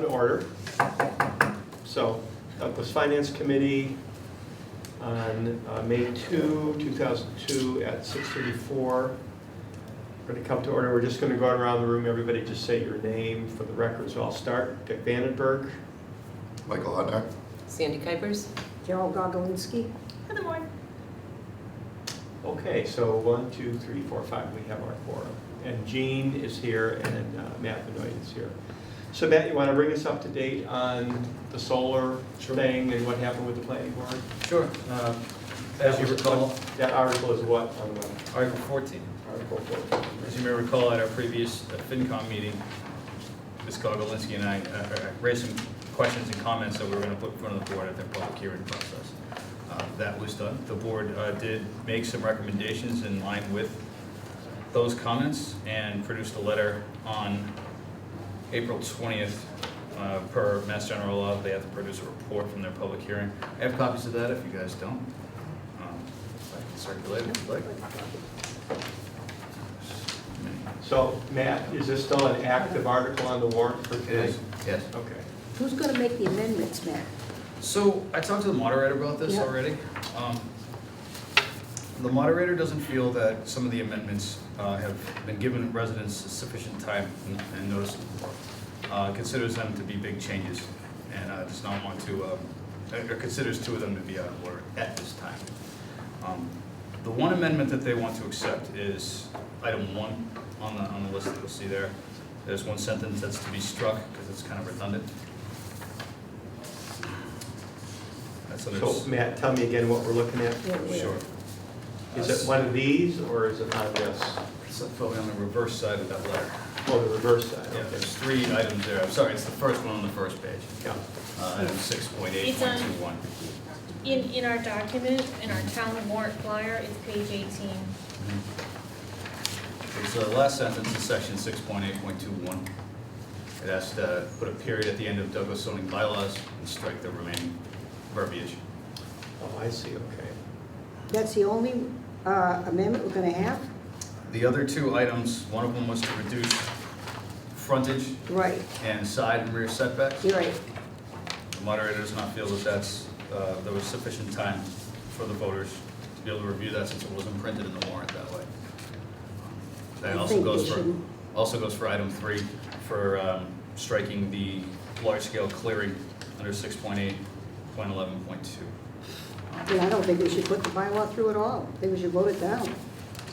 Order. So, Douglas Finance Committee on May 2, 2002 at 6:34. We're going to come to order. We're just going to go around the room. Everybody just say your name for the record. So I'll start. Dick Vandenberg. Michael Hudnar. Sandy Kuipers. Gerald Gogolinsky. Heather Moore. Okay, so 1, 2, 3, 4, 5. We have our quorum. And Jean is here and Matt Benoit is here. So Matt, you want to bring us up to date on the solar thing and what happened with the planning board? Sure. As you recall, That article is what on the Article 14. article 14? As you may recall, at our previous FinCom meeting, Ms. Gogolinsky and I raised some questions and comments that we were going to put in front of the board at their public hearing process. That was done. The board did make some recommendations in line with those comments and produced a letter on April 20th, per Mass General Law. They have to produce a report from their public hearing. I have copies of that if you guys don't. I can circulate it if you'd like. So Matt, is this still an active article on the warrant for It tonight? is, yes. Okay. Who's going to make the amendments, Matt? So I talked to the moderator about this Yeah. already. The moderator doesn't feel that some of the amendments have been given residents sufficient time and notice of. Considers them to be big changes and does not want to, or considers two of them to be out of order at this time. The one amendment that they want to accept is item 1 on the list that you'll see there. There's one sentence that's to be struck because it's kind of redundant. So So there's, Matt, tell me again what we're looking at. sure. Is it one of these or is it on this? It's probably on the reverse side of that letter. Oh, the reverse side, Yeah, okay. there's 3 items there. I'm sorry, it's the first one on the first page. Yeah. Item 6.8.21. It's on- In our document, in our town warrant flyer, it's page 18. It's the last sentence in section 6.8.21. It asks to put a period at the end of Douglas zoning bylaws and strike the remaining verbiage. Oh, I see, okay. That's the only amendment we're going to have? The other 2 items, one of them was to reduce frontage Right, and side and rear setbacks. you're right. The moderator does not feel that there was sufficient time for the voters to be able to review that since it wasn't printed in the warrant that way. That I also think goes they for, shouldn't. also goes for item 3 for striking the large-scale clearing under 6.8.11.2. And I don't think we should put the bylaw through at all. I think we should vote it down.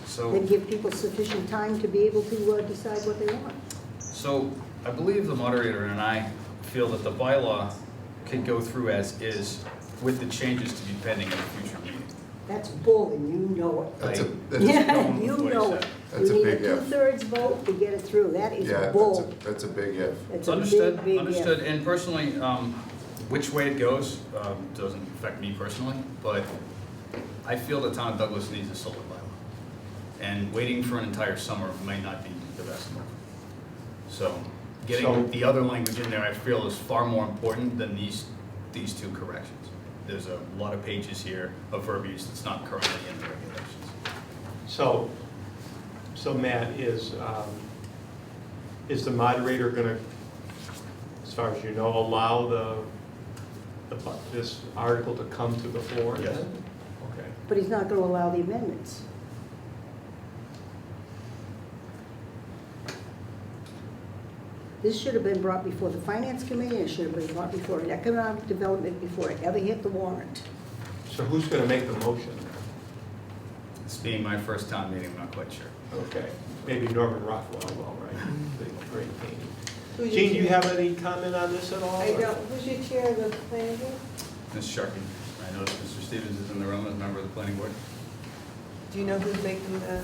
So, Then give people sufficient time to be able to decide what they want. so I believe the moderator and I feel that the bylaw can go through as is with the changes to be pending at a future meeting. That's bull, and you know it. That's a, I- that's, Yeah, going you with what he know said. it. That's a You need big a if. 2/3 vote to get it through. That is yeah, bull. that's a big if. It's a Understood, big, big understood, if. and personally, which way it goes doesn't affect me personally, but I feel the town of Douglas needs a solar bylaw. And waiting for an entire summer might not be the best move. So, So- getting the other language in there, I feel is far more important than these 2 corrections. There's a lot of pages here of verbiage that's not currently in the regulations. So Matt, is the moderator gonna, as far as you know, allow this article to come to the floor? Yes. then? Okay. But he's not going to allow the amendments. This should have been brought before the Finance Committee, and it should have been brought before Economic Development before it ever hit the warrant. So who's gonna make the motion? This being my first town meeting, I'm not quite sure. Okay, maybe Norman Rockwell will, right? Mm-hmm. The great painting. Who's your Jean, do you chair? have any comment on this at all? I or- don't, who's your chair of the planning board? Ms. Sharkey, I noticed Mr. Stevens is in the room as a member of the planning board. Do you know who's making the,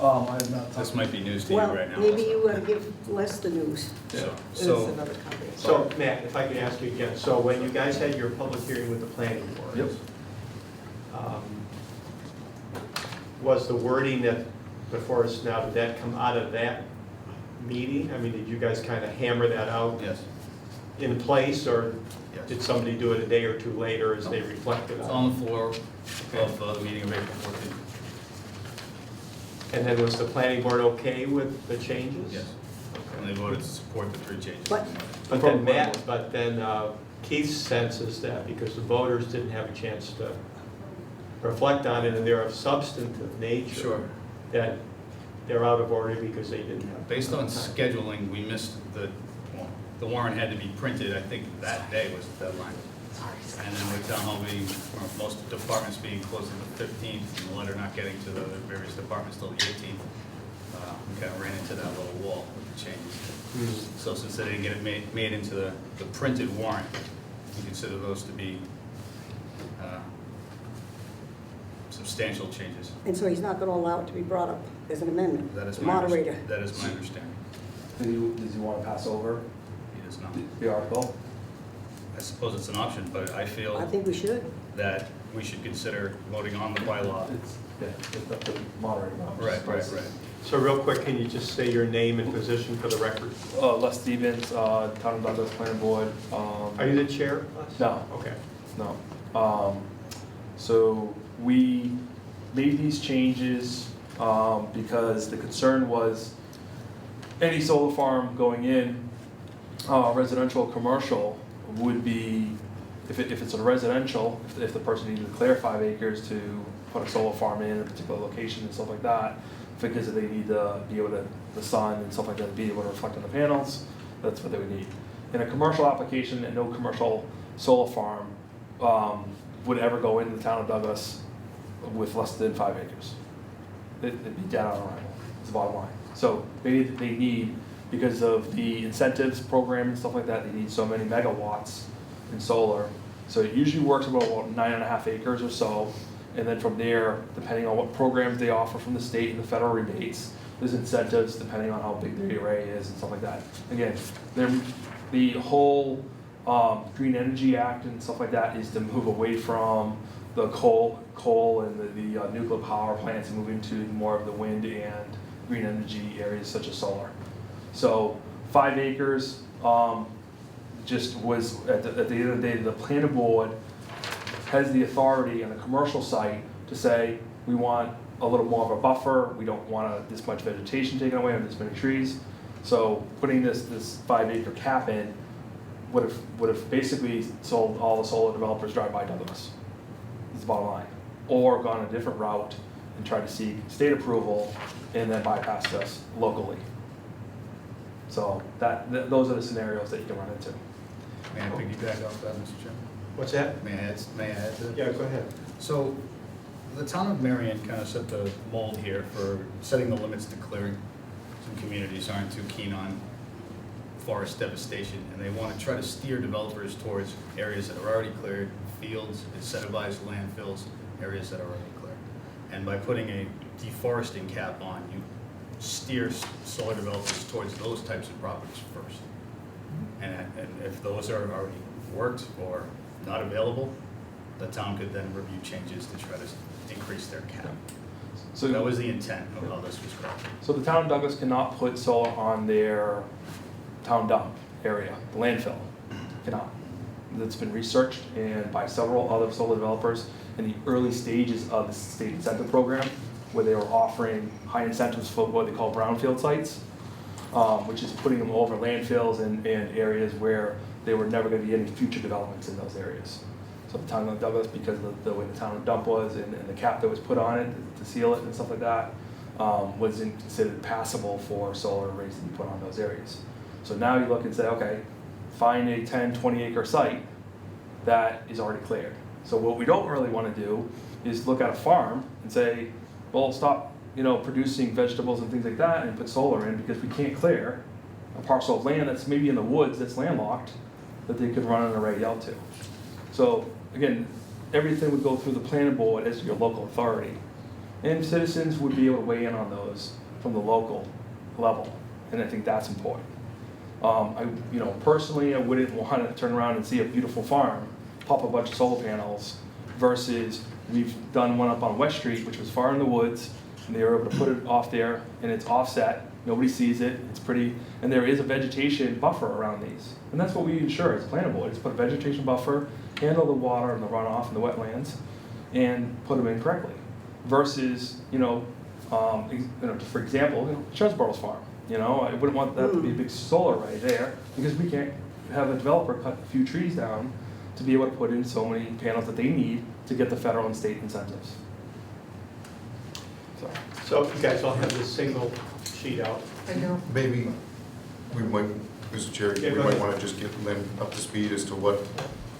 I've not This talked. might be news to you Well, right now. maybe also. you give less the news. So, it's so, another company? So, Matt, if I could ask you again, so when you guys had your public hearing with the planning board, Yep. Was the wording that before us now, did that come out of that meeting? I mean, did you guys kind of hammer that out yes, in place, or did yes. somebody do it a day or two later as they reflected It's on on the floor of the meeting of April 14th. it? And then was the planning board okay with the changes? Yes. And they voted to support the 3 changes. But But From then the Matt, but then Keith's sense is that because the voters didn't have a chance to reflect on it and they're of substantive nature. Sure. That they're out of order because they didn't have. Based on time. scheduling, we missed well, the warrant had to be printed, I think that day was the deadline. And then with town hall being, or most departments being closed on the 15th, and the letter not getting to the various departments till the 18th, we kind of ran into that little wall with the changes. So since they didn't get it made into the printed warrant, we consider those to be substantial changes. And so he's not gonna allow it to be brought up as an amendment? That is The my moderator. That is my understanding. Does he want to pass over He does not. the article? I suppose it's an option, but I I feel think we should. that we should consider voting on the bylaw. It's up to the moderator. not just Right. So real quick, can you just say your name and position for the record? Les Stevens, Town of Douglas Planning Board. Are you the chair? Les? No. Okay. No. So we made these changes because the concern was any solar farm going in, residential or commercial, would be, if it's a residential, if the person needed to clear 5 acres to put a solar farm in a particular location and stuff like that, because they need to be able to, the sun and stuff like that, be able to reflect on the panels, that's what they would need. In a commercial application, and no commercial solar farm would ever go into the town of Douglas with less than 5 acres. It'd be dead on arrival, is the bottom line. So they need, because of the incentives program and stuff like that, they need so many megawatts in solar. So it usually works about 9.5 acres or so. And then from there, depending on what programs they offer from the state and the federal rebates, there's incentives depending on how big the array is and stuff like that. Again, the whole Green Energy Act and stuff like that is to move away from the coal and the nuclear power plants and moving to more of the wind and green energy areas such as solar. So 5 acres just was, at the end of the day, the planning board has the authority on a commercial site to say, we want a little more of a buffer, we don't want this much vegetation taken away or this many trees. So putting this 5 acre cap in would have basically sold all the solar developers drive by Douglas, is the bottom line. Or gone a different route and tried to seek state approval and then bypassed us locally. So those are the scenarios that you can run into. May I piggyback off that, Mr. Chairman? What's that? May I add to that? Yeah, go ahead. So, the town of Marion kind of set the mold here for setting the limits to clearing. Some communities aren't too keen on forest devastation, and they want to try to steer developers towards areas that are already cleared, fields, incentivized landfills, areas that are already cleared. And by putting a deforesting cap on, you steer solar developers towards those types of properties first. And if those are already worked or not available, the town could then review changes to try to increase their cap. So that was the intent of how this was crafted. So the town of Douglas cannot put solar on their town dump area, the landfill, cannot. That's been researched and by several other solar developers in the early stages of the state incentive program, where they were offering high incentives for what they call brownfield sites, which is putting them over landfills and areas where there were never going to be any future developments in those areas. So the town of Douglas, because of the way the town dump was and the cap that was put on it to seal it and stuff like that, wasn't considered passable for solar arrays to be put on those areas. So now you look and say, okay, find a 10, 20 acre site that is already cleared. So what we don't really want to do is look at a farm and say, well, stop, producing vegetables and things like that and put solar in because we can't clear a parcel of land that's maybe in the woods that's landlocked that they could run an array out to. So again, everything would go through the planning board as your local authority. And citizens would be able to weigh in on those from the local level. And I think that's important. Personally, I wouldn't want to turn around and see a beautiful farm, pop a bunch of solar panels, versus we've done one up on West Street, which was far in the woods, and they were able to put it off there, and it's offset. Nobody sees it. It's pretty, and there is a vegetation buffer around these, and that's what we ensure as a planning board: is put a vegetation buffer, handle the water and the runoff and the wetlands, and put them in correctly. Versus, for example, Chesboro's farm. I wouldn't want that to be a big solar array there because we can't have a developer cut a few trees down to be able to put in so many panels that they need to get the federal and state incentives. So, So you guys all have this single sheet out. I know. Maybe we might, Mr. Chair, Yeah, we go might ahead. want to just get Lynn up to speed as to what,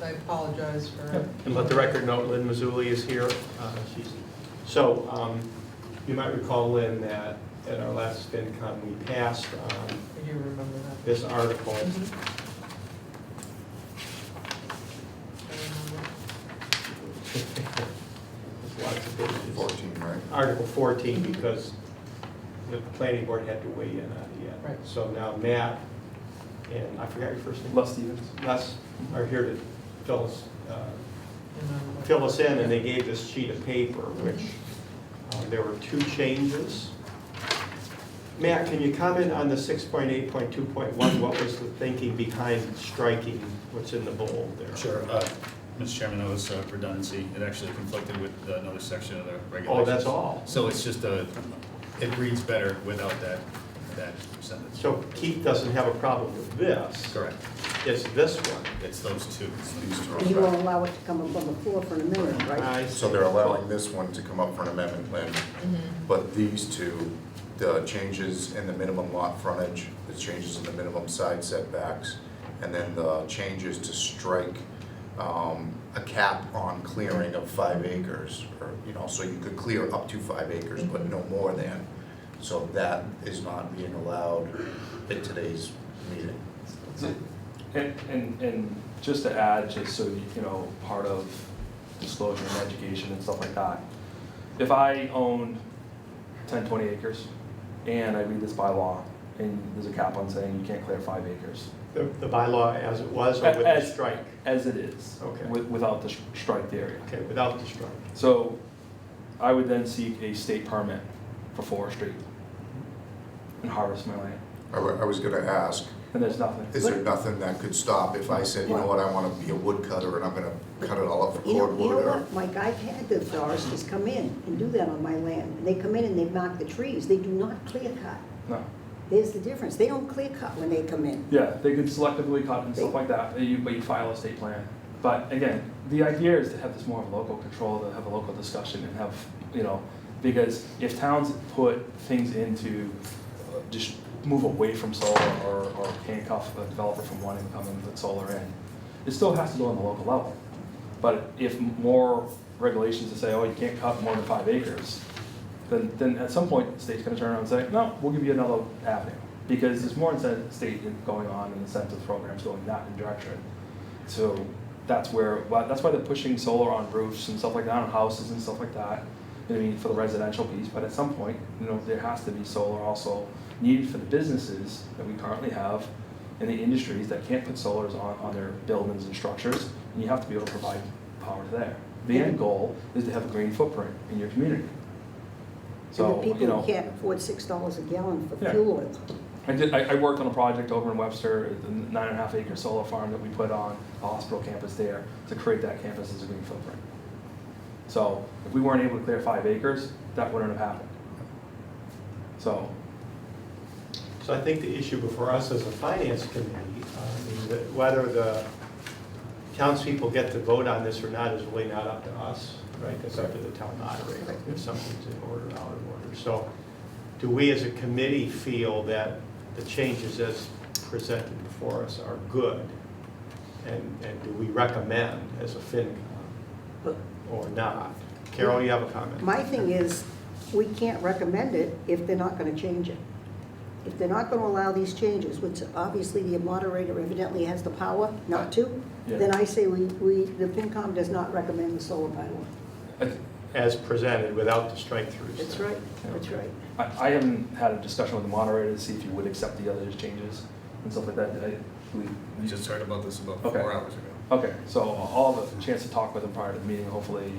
I apologize for. And let the record note, Lynn Mazzulli is here. So you might recall, Lynn, that at our last FinCom, we passed I do remember that. this article. Mhm. I remember. There's lots of pages. 14, right? Article 14, because the planning board had to weigh in on it yet. Right. So now Matt and, I forgot your first name? Les Stevens. Les are here to fill us, Remember. fill us in, and they gave this sheet of paper, which there were 2 changes. Matt, can you comment on the 6.8.2.1? What was the thinking behind striking what's in the bold there? Sure. Mr. Chairman, that was redundancy. It actually conflicted with another section of the regulations. Oh, that's all? So it's just it reads better without that sentence. So Keith doesn't have a problem with this. Correct. It's this one. It's those two. These two are And you won't back. allow it to come up on the floor for an amendment, right? I So they're allowing this one to come up for an amendment, Lynn, but these two, the changes in the minimum lot frontage, the changes in the minimum side setbacks, and then the changes to strike a cap on clearing of 5 acres, or, so you could clear up to 5 acres, but no more than. So that is not being allowed in today's meeting. And just to add, just so part of disclosure and education and stuff like that. If I owned 10, 20 acres and I read this bylaw and there's a cap on saying you can't clear 5 acres. The bylaw as it was, or with the As- strike? As it is. Okay. Without the strike area. Okay, without the strike. So I would then seek a state permit for forestry and harvest my land. I was gonna ask, And there's nothing. is there nothing that could stop if I said, you know what, I wanna be a woodcutter and I'm gonna cut it all up for You know cordwood? or- what, Mike, I've had the foresters come in and do that on my land. And they come in and they mark the trees, they do not clear cut. No. There's the difference, they don't clear cut when they come in. Yeah, they could selectively cut and stuff like that, but you file a state plan. But again, the idea is to have this more of a local control, to have a local discussion and have, because if towns put things into, just move away from solar or handcuff the developer from wanting to come in and put solar in, it still has to go on the local level. But if more regulations to say, oh, you can't cut more than 5 acres, then at some point, the state's gonna turn around and say, no, we'll give you another avenue. Because there's more incentive state going on and incentive programs going that direction. So that's why they're pushing solar on roofs and stuff like that, on houses and stuff like that. For the residential piece, but at some point, there has to be solar also needed for the businesses that we currently have in the industries that can't put solars on their buildings and structures, and you have to be able to provide power to there. The end goal is to have a green footprint in your community. And So, the people who can't afford $6 a gallon for Yeah. fuel oil. I worked on a project over in Webster, the 9.5 acre solar farm that we put on the hospital campus there to create that campus as a green footprint. So if we weren't able to clear 5 acres, that wouldn't have happened. So, So I think the issue before us as a finance committee, is that whether the townspeople get to vote on this or not is really not up to us, right? That's up to the town moderator, if something's in order, out of order. So do we as a committee feel that the changes as presented before us are good? And do we recommend as a FinCom But or not? Carol, you have a comment? my thing is, we can't recommend it if they're not gonna change it. If they're not gonna allow these changes, which obviously the moderator evidently has the power not to, Yeah. then I say the FinCom does not recommend the solar bylaw. As presented without the strike-throughs. That's right, that's right. I haven't had a discussion with the moderator to see if you would accept the other changes and stuff like that. We just heard about this about Okay. 4 hours ago. Okay, so I'll have a chance to talk with him prior to the meeting, hopefully,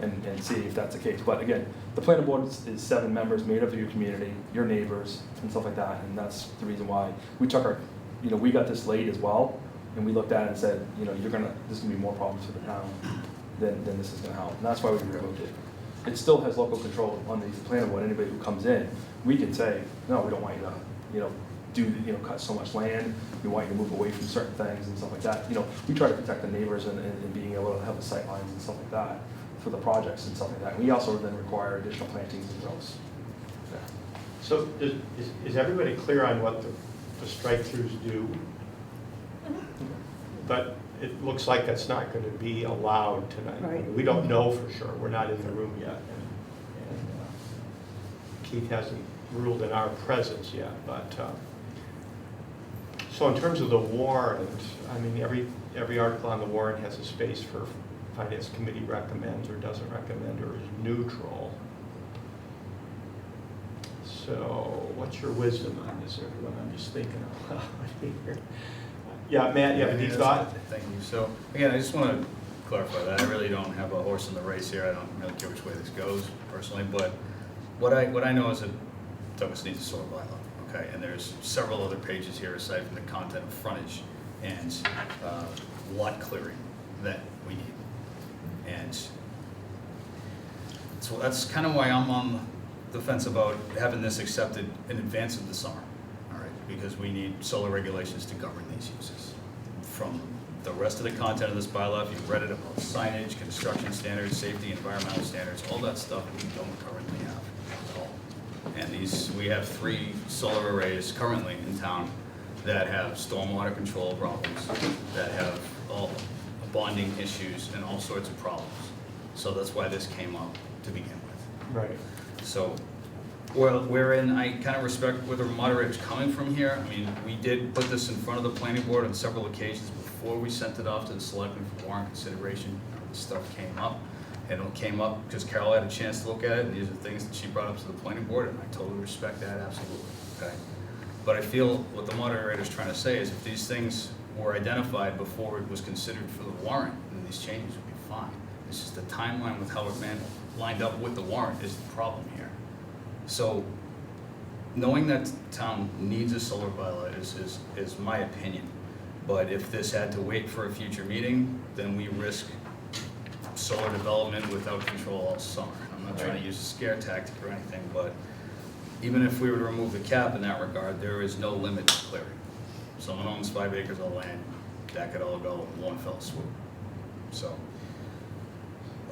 and see if that's the case. But again, the planning board is 7 members made up of your community, your neighbors, and stuff like that, and that's the reason why we took we got this late as well, and we looked at it and said, there's gonna be more problems for the town than this is gonna help, and that's why we removed it. It still has local control on the planning board, anybody who comes in, we can say, no, we don't want you to, cut so much land, we want you to move away from certain things and stuff like that. We try to protect the neighbors and being able to have the sight lines and stuff like that for the projects and stuff like that. We also then require additional plantings and growths. Yeah. So is everybody clear on what the strike-throughs do? But it looks like that's not going to be allowed tonight. Right. We don't know for sure, we're not in the room yet. And Keith hasn't ruled in our presence yet, but, so in terms of the warrant, I mean, every article on the warrant has a space for Finance Committee recommends or doesn't recommend or is neutral. So what's your wisdom on this, everyone? I'm just thinking out loud here. Yeah, Matt, you have a deep thought? Thank you. So, again, I just want to clarify that. I really don't have a horse in the race here. I don't really care which way this goes personally, but what I know is that Douglas needs a solar bylaw, okay? And there's several other pages here aside from the content of frontage and lot clearing that we need. And so that's kind of why I'm on the fence about having this accepted in advance of the summer, all right? Because we need solar regulations to govern these uses. From the rest of the content of this bylaw, if you've read it about signage, construction standards, safety, environmental standards, all that stuff we don't currently have at all. And we have 3 solar arrays currently in town that have stormwater control problems, that have all bonding issues and all sorts of problems. So that's why this came up to begin with. Right. So, wherein I kind of respect where the moderator's coming from here. I mean, we did put this in front of the planning board on several occasions before we sent it off to the selectmen for warrant consideration. This stuff came up, and it came up because Carol had a chance to look at it, and these are things that she brought up to the planning board, and I totally respect that, absolutely, okay? But I feel what the moderator's trying to say is if these things were identified before it was considered for the warrant, then these changes would be fine. It's just the timeline with how it lined up with the warrant is the problem here. So, knowing that town needs a solar bylaw is my opinion. But if this had to wait for a future meeting, then we risk solar development without control all summer. I'm not trying to use a scare tactic or anything, but even if we were to remove the cap in that regard, there is no limit to clearing. Someone owns 5 acres of land, that could all go in one fell swoop. So,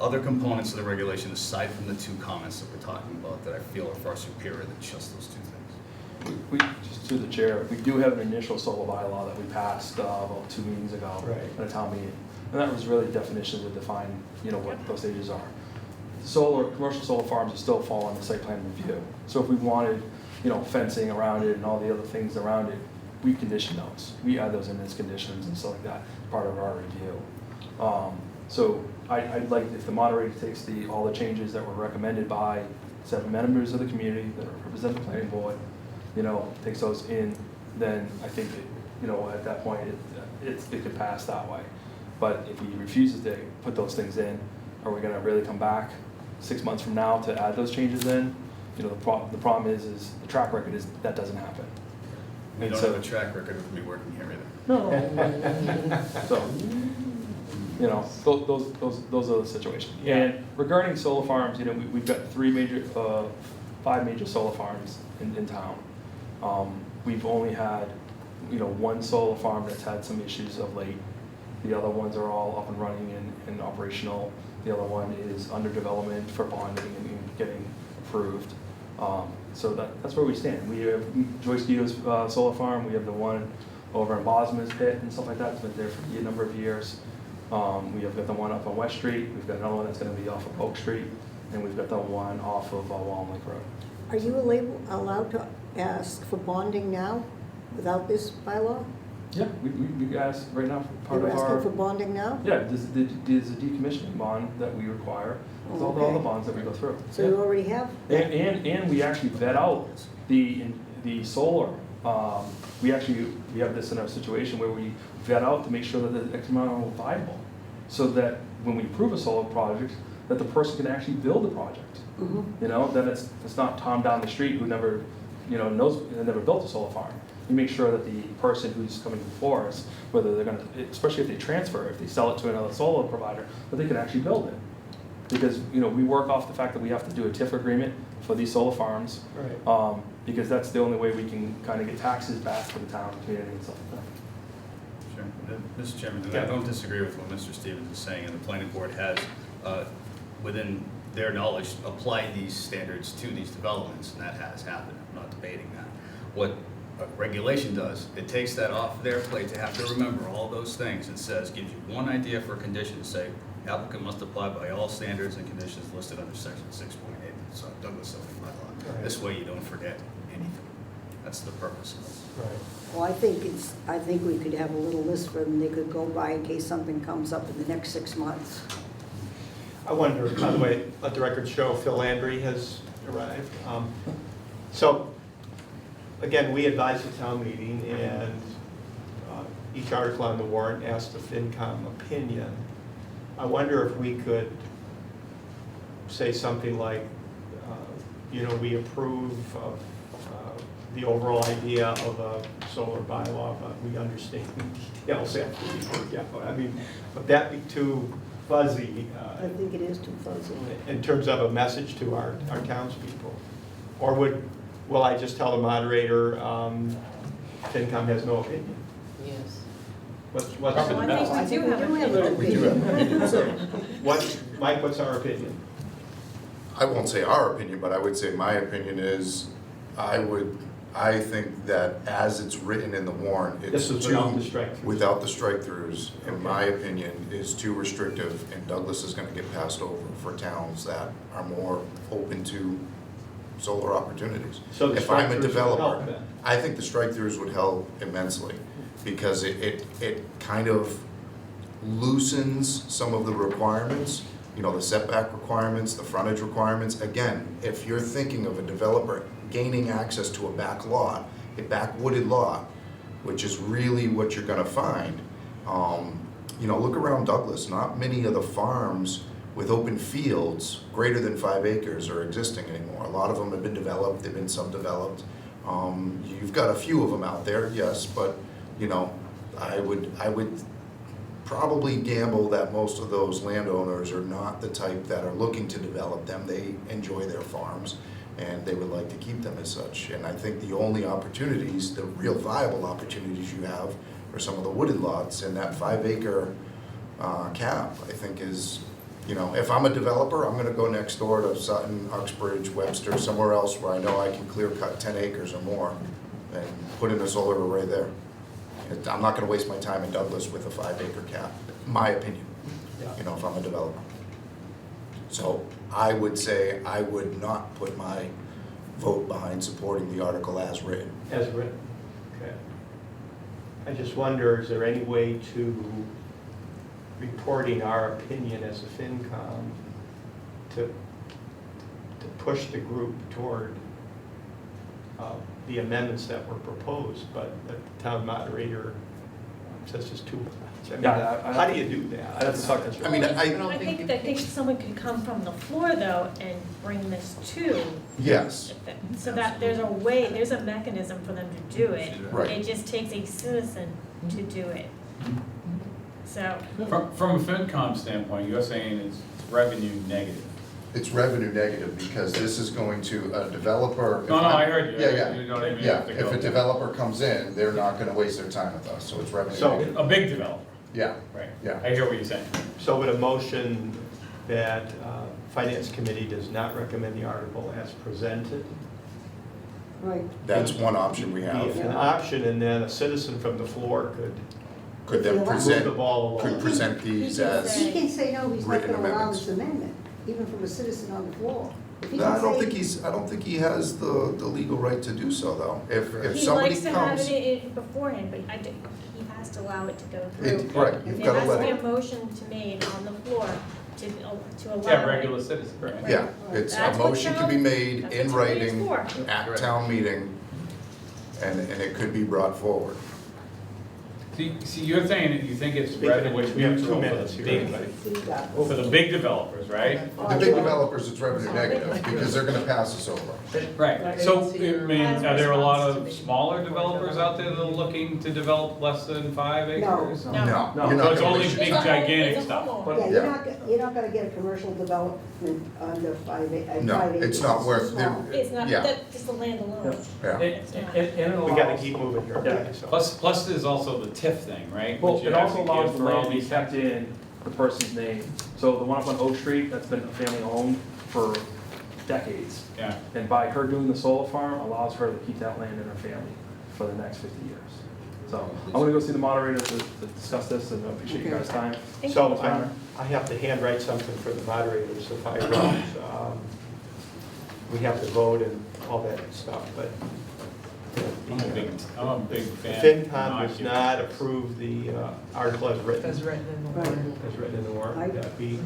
other components of the regulation, aside from the 2 comments that we're talking about, that I feel are far superior than just those 2 things. We just through the chair, we do have an initial solar bylaw that we passed about 2 meetings ago Right. at a town meeting. And that was really definitions that define, what those stages are. Solar, commercial solar farms still fall on the site plan review. So if we wanted, fencing around it and all the other things around it, we condition those. We add those in as conditions and stuff like that, part of our review. So I'd like, if the moderator takes all the changes that were recommended by 7 members of the community that represent the planning board, takes those in, then I think, at that point, it could pass that way. But if he refuses to put those things in, are we gonna really come back 6 months from now to add those changes in? The problem is the track record is that doesn't happen. We And don't so- have a track record of me working here either. No. So, those are the situations. Yeah. And regarding solar farms, we've got 5 major solar farms in town. We've only had, 1 solar farm that's had some issues of late. The other ones are all up and running and operational. The other one is under development for bonding and getting approved. So that's where we stand. We have Joyce Guido's solar farm. We have the one over in Bosma's pit and stuff like that. It's been there for a number of years. We have got the one up on West Street. We've got another one that's going to be off of Oak Street, and we've got the one off of Walnut Lake Road. Are you allowed to ask for bonding now without this bylaw? Yeah, we guys right now part You're of asking for our bonding now? there's a decommissioning bond that we require. There's all Okay. the bonds that we go through. So you already have? And we actually vet out the solar. We have this in our situation where we vet out to make sure that the economical viable, so that when we approve a solar project, that the person can actually build the project. Mhm. Then it's not Tom down the street who never, never built a solar farm. You make sure that the person who's coming before us, whether they're gonna, especially if they transfer, if they sell it to another solar provider, that they can actually build it. because, you know, we work off the fact that we have to do a TIF agreement for these solar farms, Right. because that's the only way we can kind of get taxes back to the town, community and stuff like that. Sure. Mr. Chairman, and I don't disagree with what Mr. Stevens is saying, and the planning board has, within their knowledge, applied these standards to these developments, and that has happened. I'm not debating that. What regulation does, it takes that off their plate to have to remember all those things. It says, gives you one idea for a condition, say, applicant must apply by all standards and conditions listed under section 6.8 of the Douglas zoning bylaw. Right. This way you don't forget anything. That's the purpose of this. Right. Well, I think we could have a little list for them, they could go by in case something comes up in the next 6 months. I wonder, by the way, let the record show Phil Landry has arrived. So, again, we advised the town meeting, and each article on the warrant asked the FinCom opinion. I wonder if we could say something like, we approve of the overall idea of a solar bylaw, but we understand details after we work out. I mean, would that be too fuzzy I think it is too fuzzy. in terms of a message to our townspeople? Or will I just tell the moderator, FinCom has no opinion? Yes. What's Well, the I message? think we do have an opinion. We do have opinions, so Mike, what's our opinion? I won't say our opinion, but I would say my opinion is, I think that as it's written in the warrant, it's This is too. without the strike-throughs. Without the strike-throughs, in Okay. my opinion, is too restrictive, and Douglas is gonna get passed over for towns that are more open to solar opportunities. So the If I'm a strike-throughs would help developer, then? I think the strike-throughs would help immensely, because it kind of loosens some of the requirements, the setback requirements, the frontage requirements. Again, if you're thinking of a developer gaining access to a back lot, a back wooded lot, which is really what you're gonna find, look around Douglas, not many of the farms with open fields greater than 5 acres are existing anymore. A lot of them have been developed, they've been subdeveloped. You've got a few of them out there, yes, but, I would probably gamble that most of those landowners are not the type that are looking to develop them. They enjoy their farms, and they would like to keep them as such. And I think the only opportunities, the real viable opportunities you have, are some of the wooded lots, and that 5 acre cap, I think is, if I'm a developer, I'm gonna go next door to Sutton, Uxbridge, Webster, somewhere else where I know I can clear cut 10 acres or more and put in a solar array there. I'm not gonna waste my time in Douglas with a 5 acre cap, my opinion, if I'm a developer. So I would say I would not put my vote behind supporting the article as written. As written, okay. I just wonder, is there any way to reporting our opinion as a FinCom to push the group toward the amendments that were proposed, but the town moderator says it's too much? I mean, Yeah, how do you do that? I'd have to talk to- I mean, I don't I think you think someone could come from the floor though and bring this to, Yes, so that there's a way, there's a mechanism for them to do it. Right. It just takes a citizen to do it. So, From a FinCom standpoint, you're saying it's revenue negative. it's revenue negative because this is going to, a developer. if No, I'm- I heard you. Yeah, You know what I mean? yeah. To If go- a developer comes in, they're not gonna waste their time with us, so it's revenue So- negative. A big developer, Yeah, right? Yeah. I hear what you're saying. So with a motion that Finance Committee does not recommend the article as presented, Right. that's one option we be have. an option, and then a citizen from the floor Could then Move could present, move the ball could along. present these You can as, He can say, no, he's not Written gonna allow amendments. this amendment, even from a citizen on the floor. If he No, I can don't say- think I don't think he has the legal right to do so, though. If he somebody likes to have comes, it beforehand, but he has to allow it to go it, through. right, you've gotta There has let to be it. a motion to made on the floor to allow it. Yeah, regular citizen, right? Yeah, it's, a That's what motion can be made that's in what town meeting's writing for. at town meeting, and it could be brought forward. See, you're saying that you think it's Speaking of revenue which, we have 2 neutral minutes for here, the big, everybody. Yeah. for the big developers, right? The big developers, it's revenue negative, because they're gonna pass us over. Right, so, I mean, are there a lot of smaller developers out there that are looking to develop less than 5 acres? No. No, No. you're So not it's gonna only reach big, that. gigantic It's a stuff. homeowner. But- Yeah, Yeah. you're not gonna get a commercial development under 5 acres. No, it's not worth, Small. It's not, Yeah. that, just the land alone. yeah. And it We gotta allows- keep moving here, Yeah. okay, so. Plus there's also the TIF thing, right? Well, Which you it have also to allows give the for all land to be these- kept in the person's name. So the one up on Oak Street, that's been family owned for decades. Yeah, And by her doing the solar farm, allows her to keep that land in her family for the next 50 years. So I'm gonna go see the moderator to discuss this, and I appreciate you guys' time. So I have to handwrite something for the moderators if I write. We have to vote and all that stuff, but I'm a big the fan. FinCom does not approve the article as written, As written in the Right. warrant. as written in the warrant. That'd be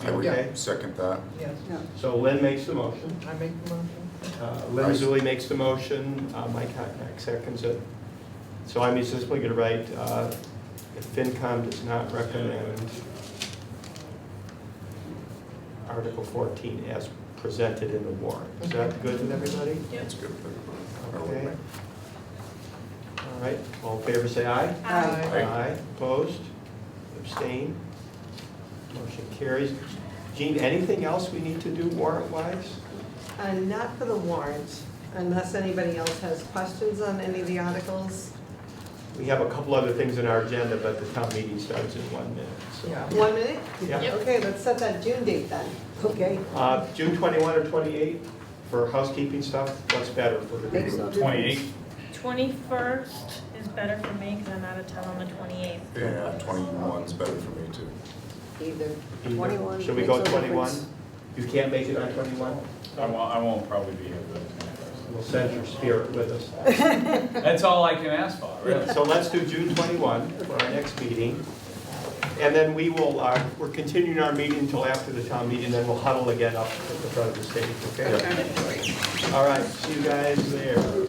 I would okay. second that. Yes, Yeah. So Lynn makes the motion. I make the motion. Lynn Nice. Zuli makes the motion, Mike Hotnak seconds it. So I'm just simply going to write, if FinCom does not recommend Article 14 as presented in the warrant. Is that good with everybody? That's good for everybody. Okay. All right, all in favor, say aye. Aye. Aye, opposed, abstain, motion carries. Jean, anything else we need to do warrant-wise? Not for the warrant, unless anybody else has questions on any of the articles. We have a couple other things in our agenda, but the town meeting starts in 1 minute, so. Yeah. 1 minute? Yeah. Okay, let's set that June date then. Okay. June 21 or 28 for housekeeping stuff, what's better for the Makes group? no difference. 28? 21st is better for me because I'm out of town on the 28th. Yeah, 21's better for me too. Either Either. 21. Should we makes go no 21? difference. You can't make it on 21? I won't probably be here for We'll send your spirit with us. the That's all I can ask for, really. So let's do June 21 for our next meeting. And then we will, we're continuing our meeting until after the town meeting, then we'll huddle again up at the front of the stage, okay? All right, see you guys there.